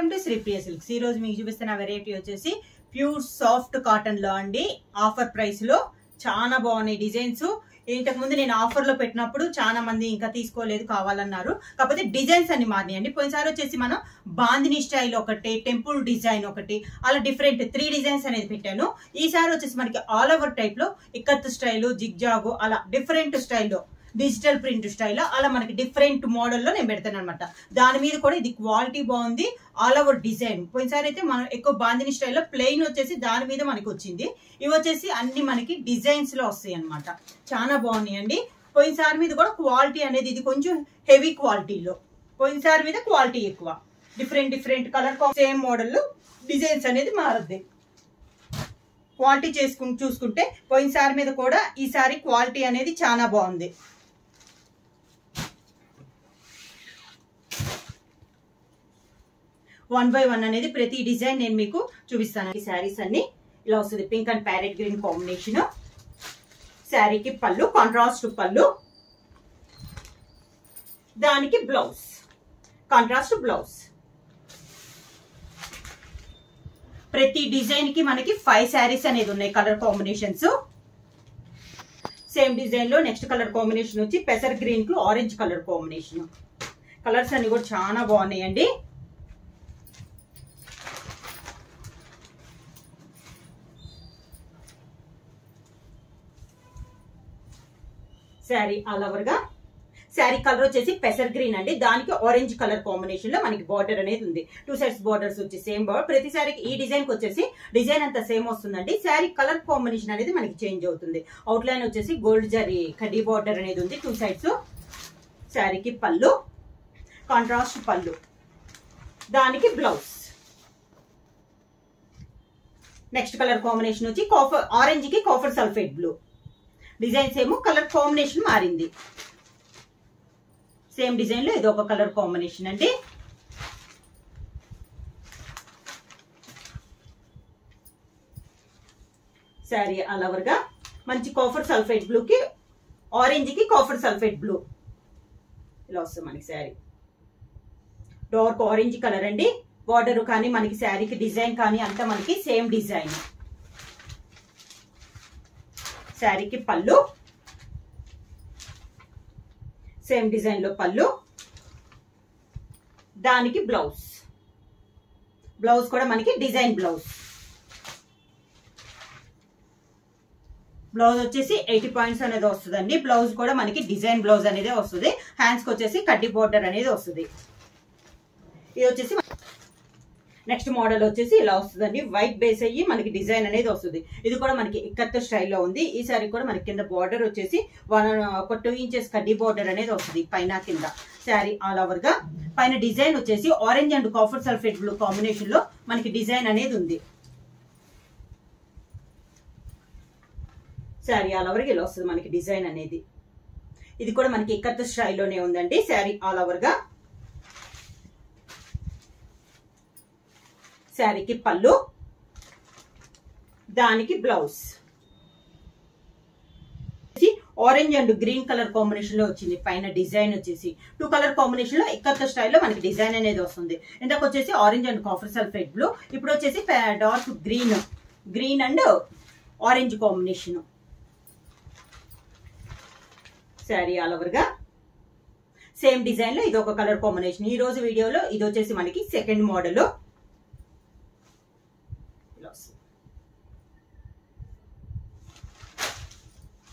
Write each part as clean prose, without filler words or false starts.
Welcome to Sripriya silks. ఈ రోజు మీకు చూపిస్తున్న వెరైటీ వచ్చేసి ప్యూర్ సాఫ్ట్ కాటన్ లో అండి. ఆఫర్ ప్రైస్ లో చాలా బాగున్నాయి డిజైన్స్. ఇంతకు ముందు నేను ఆఫర్ లో పెట్టినప్పుడు చాలా మంది ఇంకా తీసుకోలేదు కావాలన్నారు. కాకపోతే డిజైన్స్ అన్ని మారినాయండి. పోయినసారి వచ్చేసి మనం బాందిని స్టైల్ ఒకటి, టెంపుల్ డిజైన్ ఒకటి, అలా డిఫరెంట్ 3 డిజైన్స్ అనేది పెట్టాను. ఈసారి వచ్చేసి మనకి ఆల్ ఓవర్ టైప్ లో ఇక్కత్ స్టైల్, జిగ్జాగ్, అలా డిఫరెంట్ స్టైల్లో డిజిటల్ ప్రింట్ స్టైల్ అలా మనకి డిఫరెంట్ మోడల్లో నేను పెడతాను అనమాట. దాని మీద కూడా ఇది క్వాలిటీ బాగుంది. ఆల్ ఓవర్ డిజైన్ పోయినసారి అయితే మనం ఎక్కువ బాందిని స్టైల్లో ప్లెయిన్ వచ్చేసి దాని మీద మనకి వచ్చింది. ఇవి వచ్చేసి అన్ని మనకి డిజైన్స్ లో వస్తాయి అనమాట. చాలా బాగున్నాయండి. పోయినసారి మీద కూడా క్వాలిటీ అనేది ఇది కొంచెం హెవీ క్వాలిటీలో, పోయినసారి మీద క్వాలిటీ ఎక్కువ. డిఫరెంట్ డిఫరెంట్ కలర్ సేమ్ మోడల్లో డిజైన్స్ అనేది మారుద్ది. క్వాలిటీ చూసుకుంటే పోయినసారి మీద కూడా ఈసారి క్వాలిటీ అనేది చాలా బాగుంది. 1 by 1 అనేది ప్రతి డిజైన్ నేను మీకు చూపిస్తాను. ఈ శారీస్ అన్ని ఇలా వస్తుంది. Pink and parrot green combination. శారీకి పళ్ళు, కాంట్రాస్ట్ పళ్ళు, దానికి బ్లౌజ్, కాంట్రాస్ట్ బ్లౌజ్. ప్రతి డిజైన్ కి మనకి 5 శారీస్ అనేది ఉన్నాయి. కలర్ కాంబినేషన్స్ సేమ్ డిజైన్ లో నెక్స్ట్ కలర్ కాంబినేషన్ వచ్చి పెసర్ గ్రీన్ కు ఆరెంజ్ కలర్ కాంబినేషన్. కలర్స్ అన్ని కూడా చాలా బాగున్నాయండి. శారీ ఆల్ ఓవర్ గా శారీ కలర్ వచ్చేసి పెసర్ గ్రీన్ అండి. దానికి ఆరెంజ్ కలర్ కాంబినేషన్ లో మనకి బార్డర్ అనేది ఉంది. 2 సైడ్స్ బార్డర్స్ వచ్చి సేమ్ బార్డర్. ప్రతి శారీకి ఈ డిజైన్ కి వచ్చేసి డిజైన్ అంతా సేమ్ వస్తుందండి. శారీ కలర్ కాంబినేషన్ అనేది మనకి చేంజ్ అవుతుంది. అవుట్ లైన్ వచ్చేసి గోల్డ్ జరీ కడ్డీ బార్డర్ అనేది ఉంది 2 సైడ్స్. శారీకి పళ్ళు, కాంట్రాస్ట్ పళ్ళు, దానికి బ్లౌజ్. నెక్స్ట్ కలర్ కాంబినేషన్ వచ్చి కాఫర్ ఆరెంజ్ కి కాఫర్ సల్ఫేట్ బ్లూ. డిజైన్స్ ఏమో కలర్ కాంబినేషన్ మారింది. సేమ్ డిజైన్ లో ఇది ఒక కలర్ కాంబినేషన్ అండి. శారీ ఆల్ ఓవర్ గా మంచి కాఫర్ సల్ఫేట్ బ్లూ కి ఆరెంజ్ కి కాఫర్ సల్ఫేట్ బ్లూ ఇలా వస్తుంది మనకి. శారీ డార్క్ ఆరెంజ్ కలర్ అండి. బార్డర్ కానీ మనకి శారీకి డిజైన్ కానీ అంతా మనకి సేమ్ డిజైన్. శారీకి పళ్ళు, సేమ్ డిజైన్ లో పళ్ళు, దానికి బ్లౌజ్. బ్లౌజ్ కూడా మనకి డిజైన్ బ్లౌజ్. బ్లౌజ్ వచ్చేసి 80 పాయింట్స్ అనేది వస్తుందండి. బ్లౌజ్ కూడా మనకి డిజైన్ బ్లౌజ్ అనేది వస్తుంది. హ్యాండ్స్ కి వచ్చేసి కడ్డీ బార్డర్ అనేది వస్తుంది. ఇది వచ్చేసి నెక్స్ట్ మోడల్ వచ్చేసి ఇలా వస్తుందండి. వైట్ బేస్ అయ్యి మనకి డిజైన్ అనేది వస్తుంది. ఇది కూడా మనకి ఇక్కత్ స్టైల్లో ఉంది. ఈ సారీ కూడా మనకి కింద బార్డర్ వచ్చేసి 2 ఇంచెస్ కడ్డీ బార్డర్ అనేది వస్తుంది పైన కింద. శారీ ఆల్ ఓవర్ గా పైన డిజైన్ వచ్చేసి orange and copper sulphate blue combination లో మనకి డిజైన్ అనేది ఉంది. శారీ ఆల్ ఓవర్ గా ఇలా వస్తుంది మనకి డిజైన్ అనేది. ఇది కూడా మనకి ఇక్కత్ స్టైల్లోనే ఉందండి. శారీ ఆల్ ఓవర్ గా శారీకి పళ్ళు, దానికి blouse. Orange and green colour combination లో వచ్చింది. పైన డిజైన్ వచ్చేసి 2 కలర్ కాంబినేషన్ లో ఇక్కత్ స్టైల్లో మనకి డిజైన్ అనేది వస్తుంది. ఇందాక వచ్చేసి orange and copper sulphate blue, ఇప్పుడు వచ్చేసి dark green and orange combination. Sari all over గా సేమ్ డిజైన్ లో ఇది ఒక కలర్ కాంబినేషన్. ఈ రోజు వీడియోలో ఇది వచ్చేసి మనకి సెకండ్ మోడల్.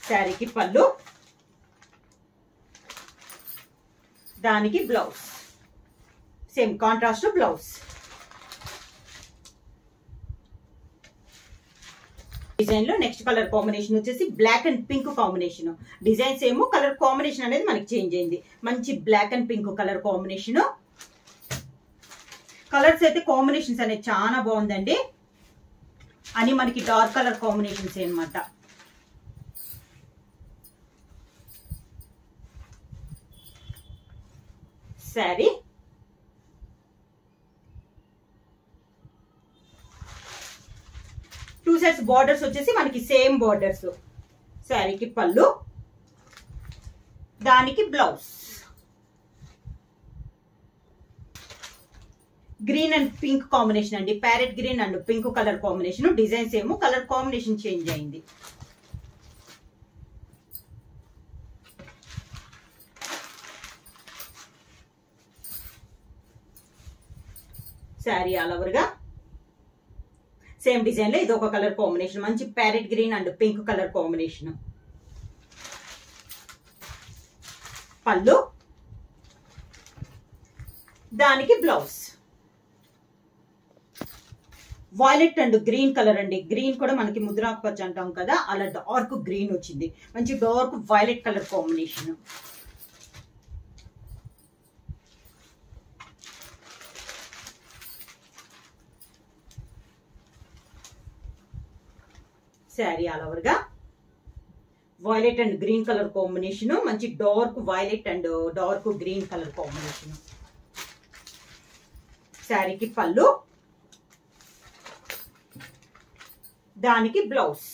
శారీకి పళ్ళు, దానికి blouse, same contrast blouse. Design లో నెక్స్ట్ కలర్ కాంబినేషన్ వచ్చేసి black and pink combination. Designs ఏమో కలర్ కాంబినేషన్ అనేది మనకి చేంజ్ అయింది. మంచి black and pink colour combination. Colours అయితే కాంబినేషన్స్ అనేది చాలా బాగుందండి. అని మనకి డార్క్ కలర్ కాంబినేషన్స్ అన్నమాట. శారీ 2 సైడ్స్ బార్డర్స్ వచ్చేసి మనకి సేమ్ బార్డర్స్. శారీకి పళ్ళు, దానికి blouse. Green and pink combination అండి, parrot green and pink colour combination. Designs ఏమో కలర్ కాంబినేషన్ చేంజ్ అయింది. శారీ ఆల్ ఓవర్ గా సేమ్ డిజైన్ లో ఇది ఒక కలర్ కాంబినేషన్, మంచి parrot green and pink colour combination. పళ్ళు, దానికి blouse violet and green colour అండి. గ్రీన్ కూడా మనకి ముద్రాకుపచ్చ అంటాం కదా, అలా డార్క్ గ్రీన్ వచ్చింది. మంచి dark violet colour combination. Sari all over గా violet and green colour combination, మంచి dark violet and dark green colour combination. శారీకి పళ్ళు, దానికి బ్లౌజ్.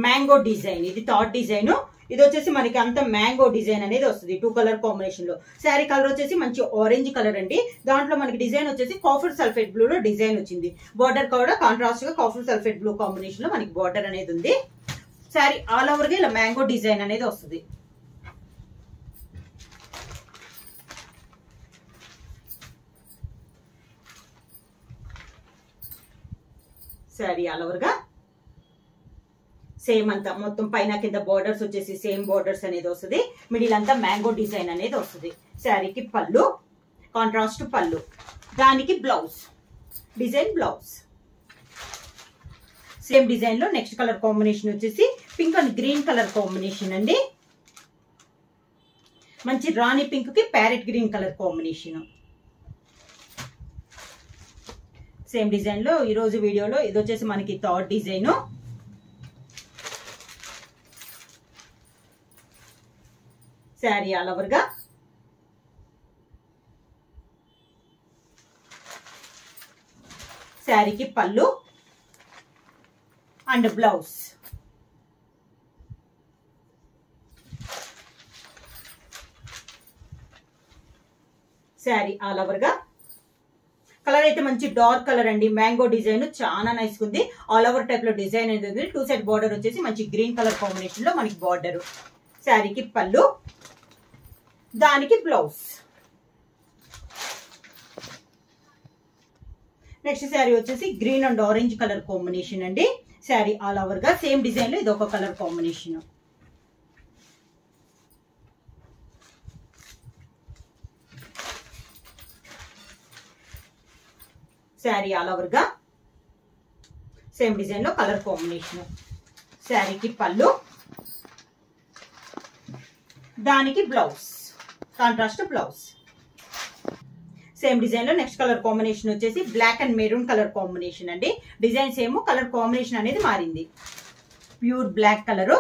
మ్యాంగో డిజైన్, ఇది థర్డ్ డిజైన్. ఇది వచ్చేసి మనకి అంత మ్యాంగో డిజైన్ అనేది వస్తుంది 2 కలర్ కాంబినేషన్ లో. శారీ కలర్ వచ్చేసి మంచి ఆరెంజ్ కలర్ అండి. దాంట్లో మనకి డిజైన్ వచ్చేసి కాఫర్ సల్ఫేట్ బ్లూ లో డిజైన్ వచ్చింది. బార్డర్ కూడా కాంట్రాస్ట్ గా కాఫర్ సల్ఫేట్ బ్లూ కాంబినేషన్ లో మనకి బార్డర్ అనేది ఉంది. శారీ ఆల్ ఓవర్ గా ఇలా మ్యాంగో డిజైన్ అనేది వస్తుంది. శారీ ఆల్ ఓవర్ గా సేమ్ అంతా మొత్తం పైన కింద బార్డర్స్ వచ్చేసి సేమ్ బార్డర్స్ అనేది వస్తుంది. మిడిల్ అంతా మ్యాంగో డిజైన్ అనేది వస్తుంది. శారీకి పళ్ళు, కాంట్రాస్ట్ పళ్ళు, దానికి blouse, design blouse. Same design లో నెక్స్ట్ కలర్ కాంబినేషన్ వచ్చేసి pink and green colour combination అండి. మంచి రాణి పింక్ కి parrot green colour combination. Same design లో ఈ రోజు వీడియోలో ఇది వచ్చేసి మనకి third design. Sari all over గా శారీకి పళ్ళు and blouse. Sari all over గా కలర్ అయితే మంచి డార్క్ కలర్ అండి. మ్యాంగో డిజైన్ చాలా నైస్ ఉంది. ఆల్ ఓవర్ టైప్ లో డిజైన్ అనేది ఉంది. 2 సైడ్ బార్డర్ వచ్చేసి మంచి గ్రీన్ కలర్ కాంబినేషన్ లో మనకి బార్డర్. శారీకి పళ్ళు, దానికి బ్లౌజ్. నెక్స్ట్ శారీ వచ్చేసి green and orange colour combination అండి. శారీ ఆల్ ఓవర్ గా సేమ్ డిజైన్ లో ఇది ఒక colour combination. Sari all over గా సేమ్ డిజైన్ లో కలర్ కాంబినేషన్. శారీకి పళ్ళు, దానికి blouse, contrast blouse. Same design లో నెక్స్ట్ కలర్ కాంబినేషన్ వచ్చేసి black and maroon colour combination అండి. డిజైన్స్ ఏమో కలర్ కాంబినేషన్ అనేది మారింది. Pure black colour,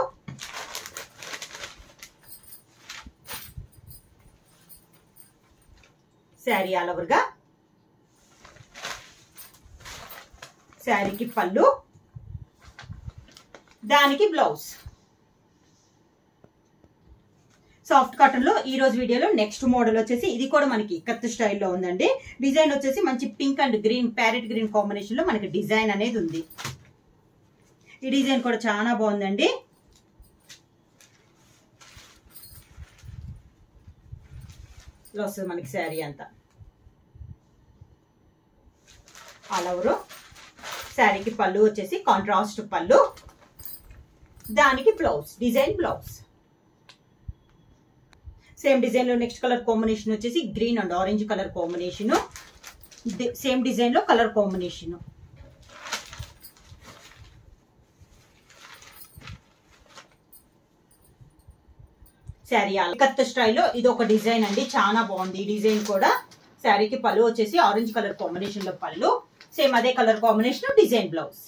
sari all over గా శారీకి పళ్ళు, దానికి బ్లౌజ్. సాఫ్ట్ కాటన్ లో ఈ రోజు వీడియోలో నెక్స్ట్ మోడల్ వచ్చేసి ఇది కూడా మనకి కత్ స్టైల్లో ఉందండి. డిజైన్ వచ్చేసి మంచి pink and green parrot green combination లో మనకి డిజైన్ అనేది ఉంది. ఈ డిజైన్ కూడా చాలా బాగుందండి. ఇలా వస్తుంది మనకి శారీ అంతా ఆల్ ఓవర్. శారీకి పళ్ళు వచ్చేసి కాంట్రాస్ట్ పళ్ళు, దానికి blouse, design blouse. Same design లో నెక్స్ట్ కలర్ కాంబినేషన్ వచ్చేసి green and orange colour combination. Same design లో కలర్ కాంబినేషన్. శారీ కత్ స్టైల్లో ఇది ఒక డిజైన్ అండి, చాలా బాగుంది ఈ డిజైన్ కూడా. శారీకి పళ్ళు వచ్చేసి ఆరెంజ్ కలర్ కాంబినేషన్ లో పళ్ళు, సేమ్ అదే colour combination design blouse.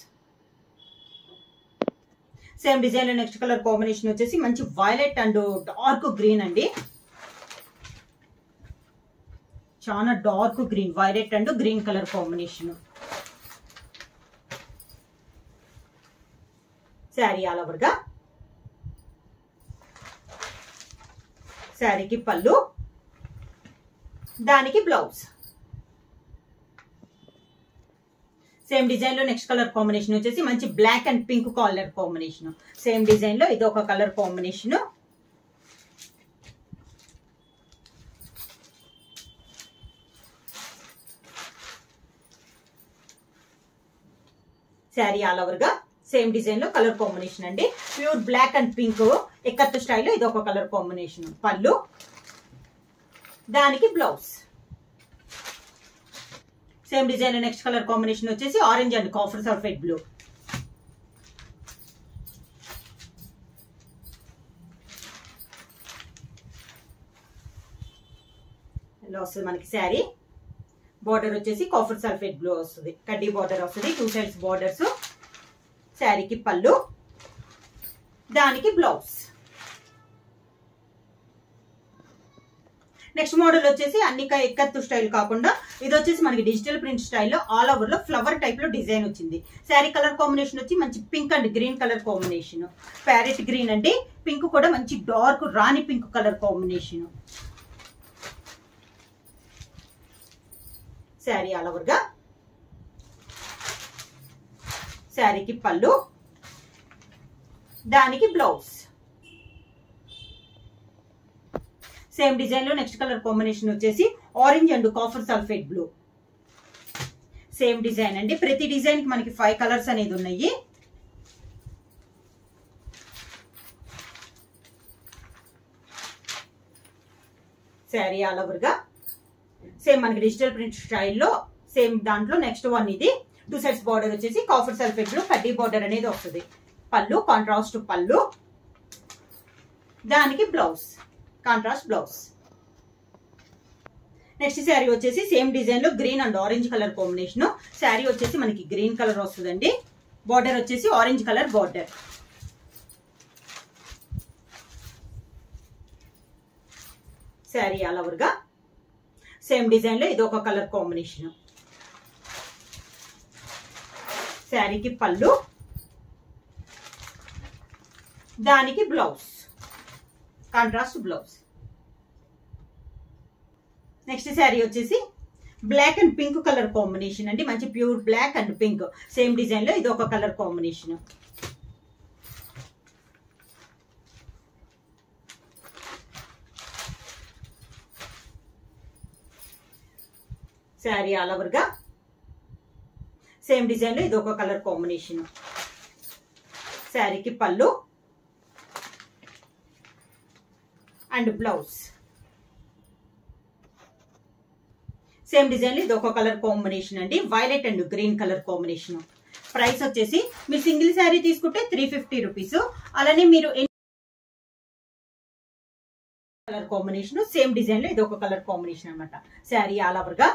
Same design లో నెక్స్ట్ కలర్ కాంబినేషన్ వచ్చేసి మంచి వైలెట్ అండ్ డార్క్ గ్రీన్ అండి. చాలా dark green, violet and green colour combination. Sari all over గా శారీకి పళ్ళు, దానికి బ్లౌజ్. సేమ్ డిజైన్ లో నెక్స్ట్ కలర్ కాంబినేషన్ వచ్చేసి మంచి black and pink colour combination. Same design లో ఇది ఒక colour combination. Sari all over గా సేమ్ డిజైన్ లో కలర్ కాంబినేషన్ అండి. ప్యూర్ బ్లాక్ అండ్ పింక్ ఎక్కత్తు స్టైల్లో ఇది ఒక కలర్ కాంబినేషన్. పళ్ళు, దానికి blouse. Same design next colour combination వచ్చేసి orange and copper sulphate blue. ఇలా వస్తుంది మనకి శారీ. బార్డర్ వచ్చేసి కాఫర్ సల్ఫేట్ బ్లూ వస్తుంది, కడ్డీ బార్డర్ వస్తుంది, 2 సైడ్స్ బార్డర్స్. శారీకి పళ్ళు, దానికి బ్లౌజ్. నెక్స్ట్ మోడల్ వచ్చేసి అన్ని ఎక్కత్తు స్టైల్ కాకుండా ఇది వచ్చేసి మనకి డిజిటల్ ప్రింట్ స్టైల్లో ఆల్ ఓవర్ లో ఫ్లవర్ టైప్ లో డిజైన్ వచ్చింది. శారీ కలర్ కాంబినేషన్ వచ్చి మంచి pink and green colour combination. Parrot green అండి, పింక్ కూడా మంచి dark rani pink colour combination. Sari all over గా. శారీకి పళ్ళు, దానికి బ్లౌజ్. సేమ్ డిజైన్ లో నెక్స్ట్ కలర్ కాంబినేషన్ వచ్చేసి orange and copper sulphate blue. Same design అండి, ప్రతి డిజైన్ కి మనకి 5 కలర్స్ అనేది ఉన్నాయి. శారీ ఆల్ ఓవర్ గా సేమ్ మనకి డిజిటల్ ప్రింట్ స్టైల్లో సేమ్ దాంట్లో నెక్స్ట్ వన్ ఇది 2 సైడ్స్ బార్డర్ వచ్చేసి కాఫర్ సల్ఫేట్ బ్లూ కడ్డీ బార్డర్ అనేది వస్తుంది. పళ్ళు కాంట్రాస్ట్ పళ్ళు, దానికి blouse contrast blouse. Next sari వచ్చేసి సేమ్ డిజైన్ లో green and orange colour combination. Sari వచ్చేసి మనకి గ్రీన్ కలర్ వస్తుందండి, బార్డర్ వచ్చేసి orange colour border. Sari all over గా సేమ్ డిజైన్ లో ఇది ఒక కలర్ కాంబినేషన్. శారీకి పళ్ళు, దానికి blouse contrast blouse. Next sari వచ్చేసి black and pink colour combination అండి, మంచి pure black and pink. Same design లో ఇది ఒక colour combination. Sari all over గా సేమ్ డిజైన్ లో ఇది ఒక కలర్ కాంబినేషన్. శారీకి పళ్ళు అండ్ బ్లౌజ్. సేమ్ డిజైన్ లో ఇది ఒక కలర్ కాంబినేషన్ అండి, violet and green colour combination. Price వచ్చేసి మీరు సింగిల్ శారీ తీసుకుంటే 350 రూపీస్. అలానే మీరు కలర్ కాంబినేషన్ సేమ్ డిజైన్ లో ఇది ఒక కలర్ కాంబినేషన్ అనమాట. శారీ ఆల్ ఓవర్ గా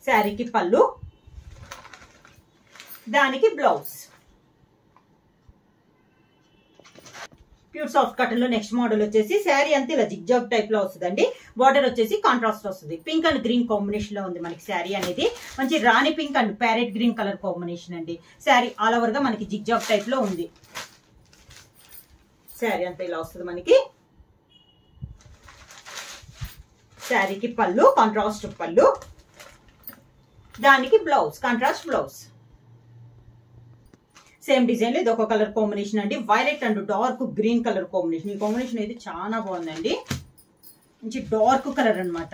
శారీకి పళ్ళు, దానికి బ్లౌజ్. ప్యూర్ సాఫ్ట్ కాటన్ లో నెక్స్ట్ మోడల్ వచ్చేసి శారీ అంతా ఇలా జిగ్జాగ్ టైప్ లో వస్తుందండి. బార్డర్ వచ్చేసి కాంట్రాస్ట్ వస్తుంది, పింక్ అండ్ గ్రీన్ కాంబినేషన్ లో ఉంది మనకి శారీ అనేది. మంచి rani pink and parrot green colour combination అండి. శారీ ఆల్ ఓవర్ గా మనకి జిగ్జాగ్ టైప్ లో ఉంది. శారీ అంతా ఇలా వస్తుంది మనకి. శారీకి పళ్ళు కాంట్రాస్ట్ పళ్ళు, దానికి blouse contrast blouse. Same design లో ఇది ఒక కలర్ కాంబినేషన్ అండి, violet and dark green colour combination. ఈ కాంబినేషన్ అయితే చాలా బాగుందండి, మంచి డార్క్ కలర్ అన్నమాట.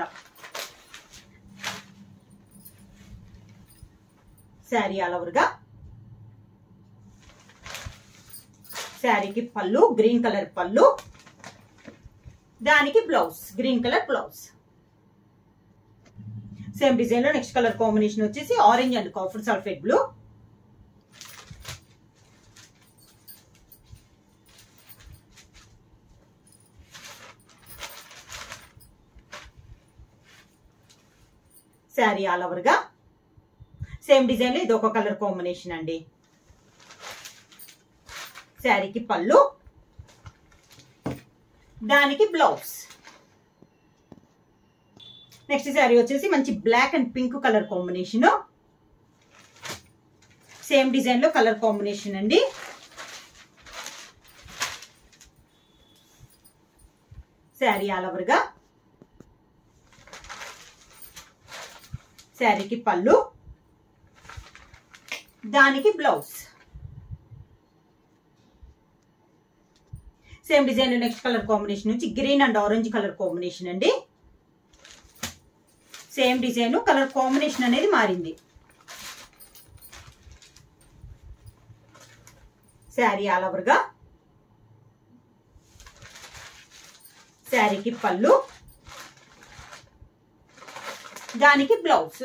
శారీ ఆల్ ఓవర్ గా శారీకి పళ్ళు గ్రీన్ కలర్ పళ్ళు, దానికి blouse green colour blouse. Same design లో నెక్స్ట్ కలర్ కాంబినేషన్ వచ్చేసి orange and copper sulphate blue. Sari all over గా సేమ్ డిజైన్ లో ఇది ఒక కలర్ కాంబినేషన్ అండి. శారీకి పళ్ళు, దానికి బ్లౌజ్. నెక్స్ట్ శారీ వచ్చేసి మంచి black and pink colour combination. Same design లో కలర్ కాంబినేషన్ అండి. శారీ ఆల్ ఓవర్ గా శారీకి పళ్ళు, దానికి blouse. Same design next colour combination నుంచి green and orange colour combination అండి. సేమ్ డిజైన్ కలర్ కాంబినేషన్ అనేది మారింది. శారీ ఆల్ ఓవర్ గా, శారీకి పళ్ళు, దానికి బ్లౌజ్.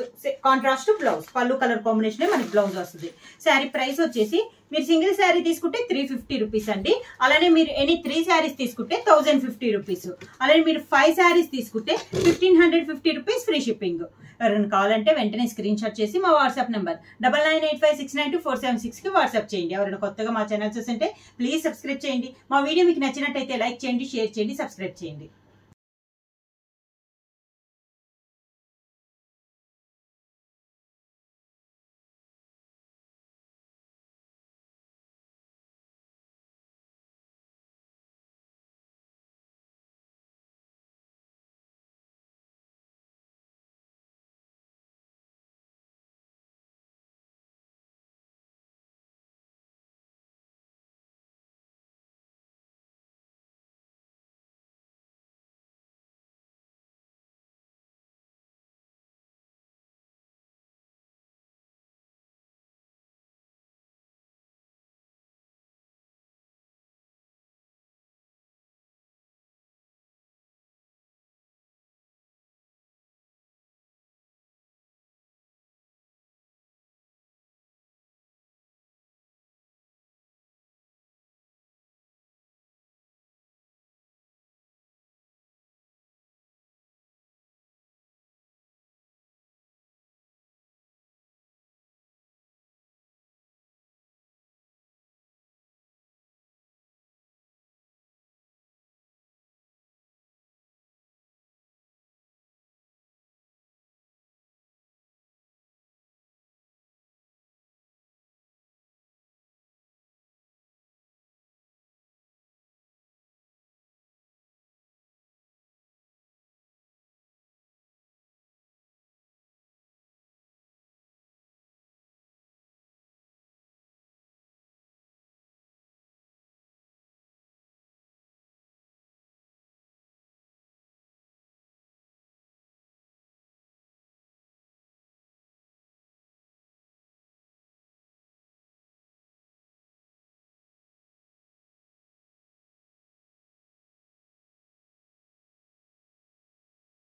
కాంట్రాస్ట్ బ్లౌజ్, పళ్ళు కలర్ కాంబినేషన్ మనకి బ్లౌజ్ వస్తుంది. శారీ ప్రైస్ వచ్చేసి మీరు సింగిల్ శారీ తీసుకుంటే 350 రూపీస్ అండి. అలానే మీరు ఎనీ 3 శారీస్ తీసుకుంటే 1050 రూపీస్. అలానే మీరు 5 శారీస్ తీసుకుంటే 1550 రూపీస్ ఫ్రీ షిప్పింగ్. ఎవరైనా కావాలంటే వెంటనే స్క్రీన్ షాట్ చేసి మా వాట్సాప్ నెంబర్ 9985692476 కి వాట్సాప్ చేయండి. ఎవరైనా కొత్తగా మా ఛానల్ చూస్తుంటే ప్లీజ్ సబ్స్క్రైబ్ చేయండి. మా వీడియో మీకు నచ్చినట్టయితే లైక్ చేయండి, షేర్ చేయండి, సబ్స్క్రైబ్ చేయండి.